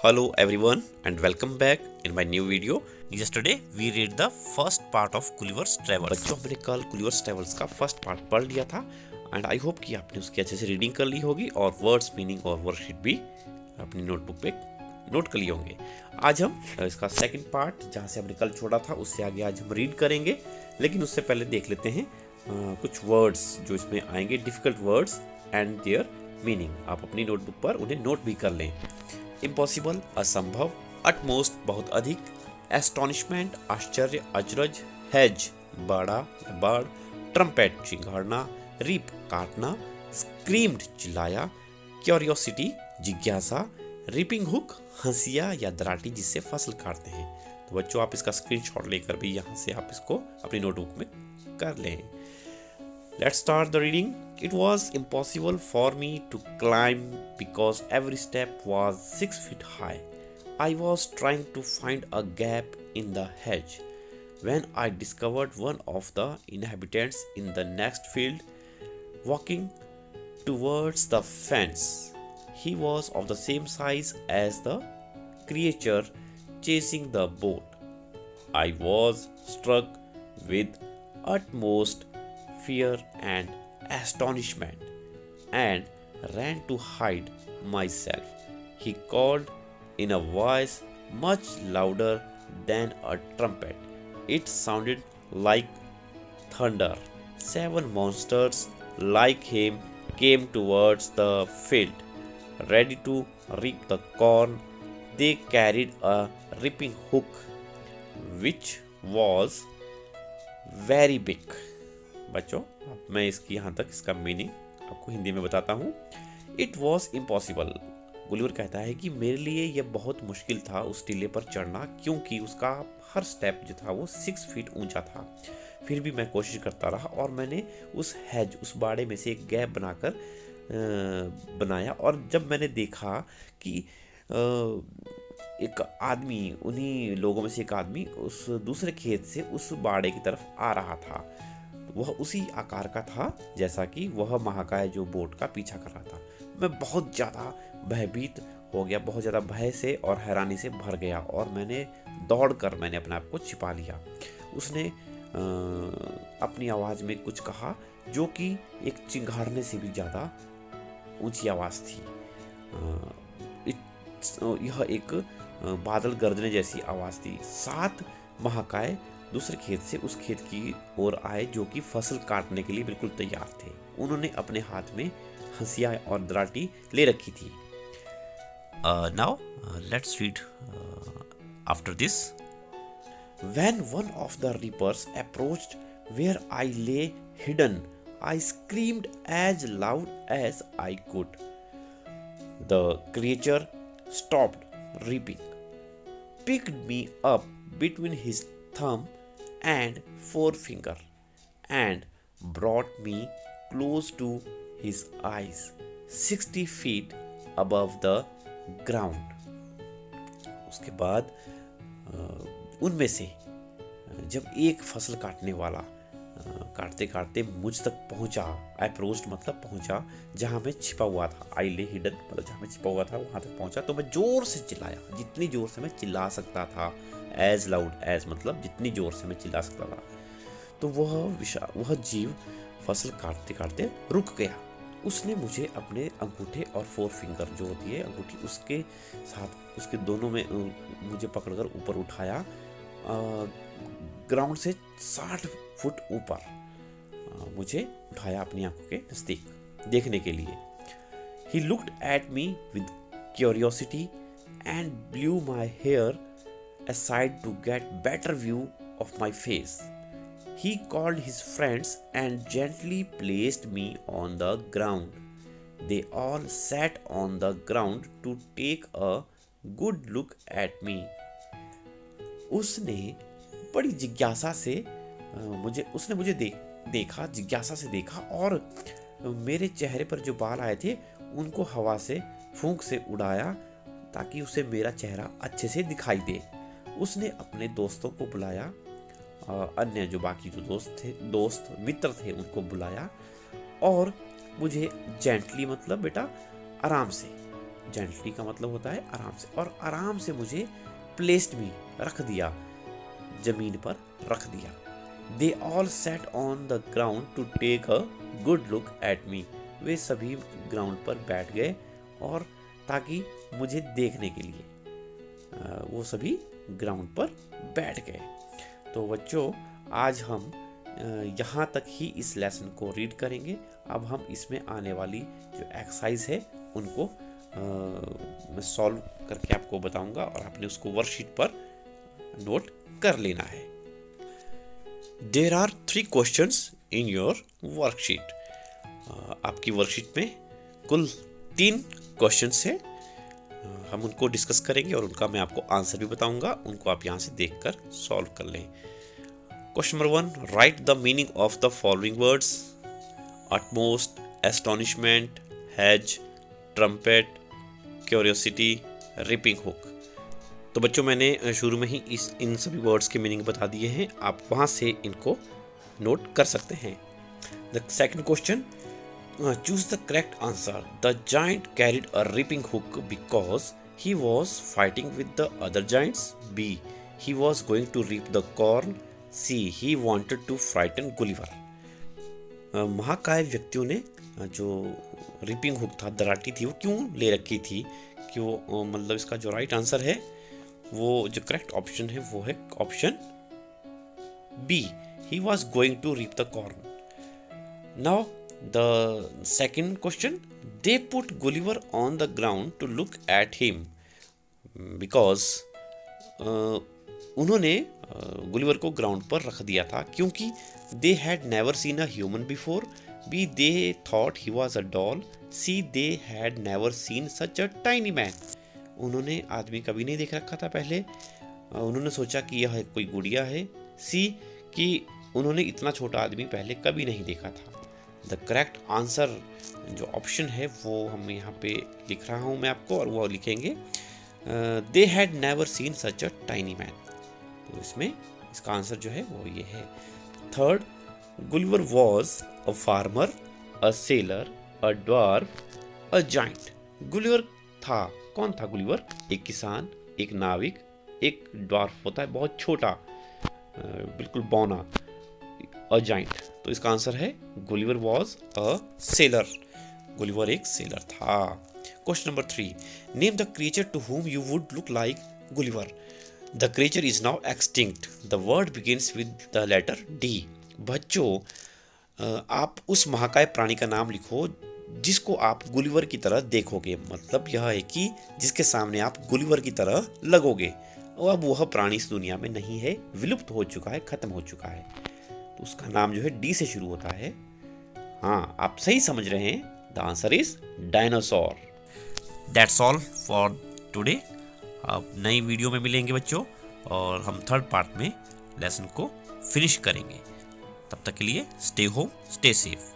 Hello everyone and welcome back in my new video. Yesterday we read the first part of Gulliver's Travels. बच्चों हमने कल Gulliver's Travels का first part पढ़ लिया था and I hope कि आपने उसकी अच्छे से रीडिंग कर ली होगी और वर्ड्स मीनिंग और वर्कशीट भी अपनी नोटबुक पे नोट कर लिए होंगे। आज हम इसका सेकंड पार्ट जहाँ से हमने कल छोड़ा था उससे आगे आज हम रीड करेंगे, लेकिन उससे पहले देख लेते हैं कुछ वर्ड्स जो इसमें आएंगे, difficult words and there meaning. आप अपनी नोटबुक पर उन्हें नोट भी कर लें। इम्पॉसिबल असंभव, अटमोस्ट बहुत अधिक, एस्टोनिशमेंट आश्चर्य अचरज, हेज बड़ा बाढ़, ट्रम्पेट चिंघाड़ना, रीप काटना, स्क्रीम्ड चिल्लाया, क्यूरियोसिटी जिज्ञासा, रिपिंग हुक हंसिया या दराटी जिससे फसल काटते हैं। तो बच्चों आप इसका स्क्रीनशॉट लेकर भी यहाँ से आप इसको अपनी नोटबुक में कर लें। Let's start the reading. It was impossible for me to climb because every step was 6 feet high. I was trying to find a gap in the hedge when I discovered one of the inhabitants in the next field walking towards the fence. He was of the same size as the creature chasing the boat. I was struck with utmost fear and astonishment and ran to hide myself. He called in a voice much louder than a trumpet. It sounded like thunder. 7 monsters like him came towards the field, ready to reap the corn. They carried a reaping hook, which was very big. बच्चों अब मैं इसकी यहाँ तक इसका meaning आपको हिंदी में बताता हूँ। इट वॉज इम्पॉसिबल, गुलिवर कहता है कि मेरे लिए यह बहुत मुश्किल था उस टीले पर चढ़ना, क्योंकि उसका हर स्टेप जो था वो 6 फीट ऊंचा था। फिर भी मैं कोशिश करता रहा और मैंने उस हैज उस बाड़े में से एक गैप बनाकर बनाया। और जब मैंने देखा कि एक आदमी, उन्हीं लोगों में से एक आदमी उस दूसरे खेत से उस बाड़े की तरफ आ रहा था, वह उसी आकार का था जैसा कि वह महाकाय जो बोट का पीछा कर रहा था। मैं बहुत ज़्यादा भयभीत हो गया, बहुत ज़्यादा भय से और हैरानी से भर गया और मैंने अपने आप को छिपा लिया। उसने अपनी आवाज़ में कुछ कहा जो कि एक चिंघाड़ने से भी ज़्यादा ऊंची आवाज़ थी। यह एक बादल गरजने जैसी आवाज़ थी। 7 महाकाय दूसरे खेत से उस खेत की ओर आए जो कि फसल काटने के लिए बिल्कुल तैयार थे। उन्होंने अपने हाथ में हंसिया और दराटी ले रखी थी। Now let's read after this. When one of the reapers approached where I lay hidden, I screamed as loud as I could. The creature stopped reaping, picked me up between his thumb and forefinger and brought me close to his eyes 60 feet above the ground. उसके बाद उनमें से जब एक फसल काटने वाला काटते काटते मुझ तक पहुंचा, अप्रोच्ड मतलब पहुंचा, जहां मैं छिपा हुआ था। आई ले हिडन मतलब जहां मैं छिपा हुआ था वहां तक पहुंचा तो मैं जोर से चिल्लाया, जितनी जोर से मैं चिल्ला सकता था। एज लाउड एज मतलब जितनी जोर से मैं चिल्ला सकता था। तो वह जीव फसल काटते काटते रुक गया। उसने मुझे अपने अंगूठे और 4 फिंगर जो होती है अंगूठी, उसके साथ उसके दोनों में मुझे पकड़कर ऊपर उठाया, ग्राउंड से 60 फुट ऊपर मुझे उठाया अपनी आंखों के नजदीक देखने के लिए। He looked at me with curiosity and blew my hair aside to get better view of my face. He called his friends and gently placed me on the ground. They all sat on the ground to take a good look at me. उसने बड़ी जिज्ञासा से मुझे देखा, जिज्ञासा से देखा और मेरे चेहरे पर जो बाल आए थे उनको हवा से फूंक से उड़ाया ताकि उसे मेरा चेहरा अच्छे से दिखाई दे। उसने अपने दोस्तों को बुलाया, अन्य जो बाकी जो दोस्त मित्र थे उनको बुलाया और मुझे जेंटली मतलब बेटा आराम से जेंटली का मतलब होता है आराम से, और आराम से मुझे प्लेस्ड मी रख दिया, जमीन पर रख दिया। They all set on the ground to take a good look at me. वे सभी ग्राउंड पर बैठ गए और ताकि मुझे देखने के लिए वो सभी ग्राउंड पर बैठ गए। तो बच्चों आज हम यहाँ तक ही इस लेसन को रीड करेंगे। अब हम इसमें आने वाली जो एक्सरसाइज है उनको मैं सॉल्व करके आपको बताऊंगा और आपने उसको वर्कशीट पर नोट कर लेना है। There are 3 questions in your worksheet. आपकी वर्कशीट में कुल 3 क्वेश्चंस हैं। हम उनको डिस्कस करेंगे और उनका मैं आपको आंसर भी बताऊंगा, उनको आप यहाँ से देखकर सॉल्व कर लें। Question number 1, right the meaning of the following words: utmost, astonishment, hedge, trumpet, curiosity, ripping hook. तो बच्चों मैंने शुरू में ही इन सभी वर्ड्स के मीनिंग बता दिए हैं, आप वहाँ से इनको नोट कर सकते हैं। The second question, choose the correct answer. The giant carried a reaping hook because he was fighting with the other giants. B, he was going to reap the corn. C, he wanted to frighten Gulliver. महाकाय व्यक्तियों ने जो ripping hook था, दराटी थी, वो क्यों ले रखी थी? कि वो मतलब इसका जो राइट आंसर है, वो जो करेक्ट ऑप्शन है वो है option B, he was going to reap the corn. Now the second question, they put Gulliver on the ground to look at him because उन्होंने गुलिवर को ग्राउंड पर रख दिया था क्योंकि they had never seen a human before. B, they thought he was a doll. C, they had never seen such a tiny man. उन्होंने आदमी कभी नहीं देख रखा था पहले, उन्होंने सोचा कि यह कोई गुड़िया है। सी, कि उन्होंने इतना छोटा आदमी पहले कभी नहीं देखा था। द करेक्ट आंसर जो ऑप्शन है वो हम यहाँ पे लिख रहा हूँ मैं आपको, और वो लिखेंगे दे had never seen such a tiny man. तो इसमें इसका आंसर जो है वो ये है। Third, Gulliver was a farmer, a seller, a dwarf, a giant. Gulliver था, कौन था गुलिवर? एक किसान, एक नाविक, एक ड्वार्फ होता है बहुत छोटा, बिल्कुल बौना, अ जाइंट। तो इसका आंसर है Gulliver was a sailor. Gulliver एक सेलर था। Question number 3, name the creature to whom you would look like Gulliver. The creature is now extinct. The word begins with the letter D. बच्चों आप उस महाकाय प्राणी का नाम लिखो जिसको आप गुलिवर की तरह देखोगे। मतलब यह है कि जिसके सामने आप गुलिवर की तरह लगोगे। और अब वह प्राणी इस दुनिया में नहीं है, विलुप्त हो चुका है, खत्म हो चुका है। तो उसका नाम जो है डी से शुरू होता है। हाँ, आप सही समझ रहे हैं। The answer is dinosaur. That's all for today. अब नई वीडियो में मिलेंगे बच्चों, और हम थर्ड पार्ट में लेसन को फिनिश करेंगे। तब तक के लिए स्टे होम, स्टे सेफ।